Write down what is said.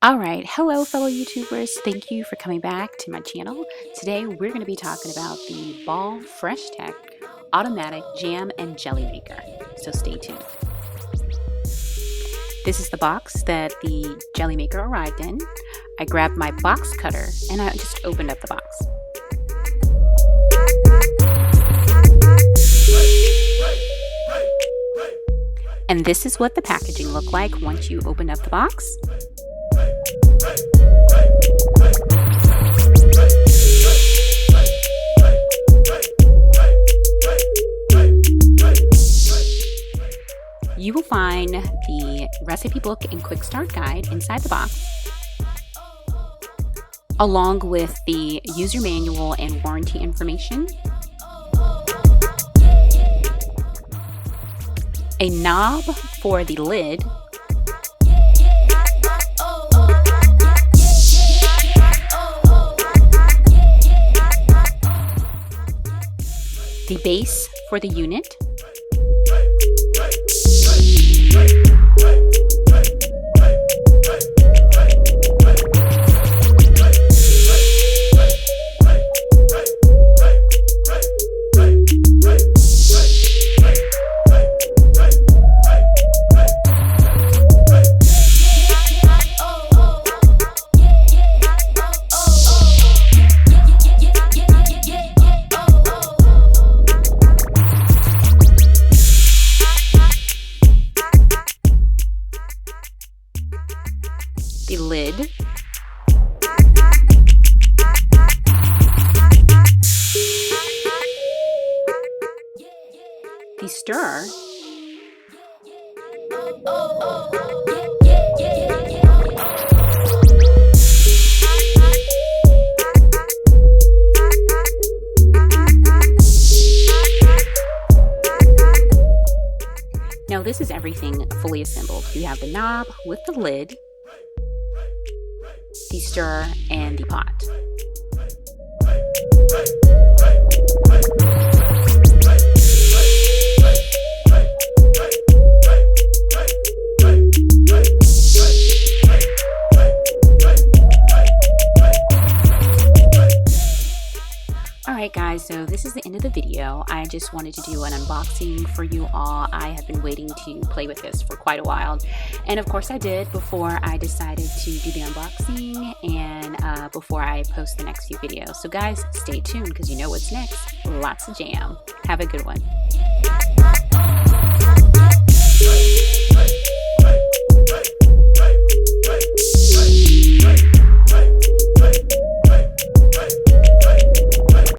Alright, hello fellow YouTubers, thank you for coming back to my channel. Today we're going to be talking about the Ball Fresh Tech Automatic Jam and Jelly Maker, so stay tuned. This is the box that the jelly maker arrived in. I grabbed my box cutter and I just opened up the box. And this is what the packaging looked like once you opened up the box. You will find the recipe book and quick start guide inside the box, along with the user manual and warranty information, a knob for the lid, the base for the unit, the lid, the stirrer, now this is everything fully assembled. You have the knob with the lid, the stirrer, and the pot. Alright guys, so this is the end of the video. I just wanted to do an unboxing for you all. I have been waiting to play with this for quite a while, and of course I did before I decided to do the unboxing and before I post the next few videos. So guys, stay tuned because you know what's next. Lots of jam. Have a good one.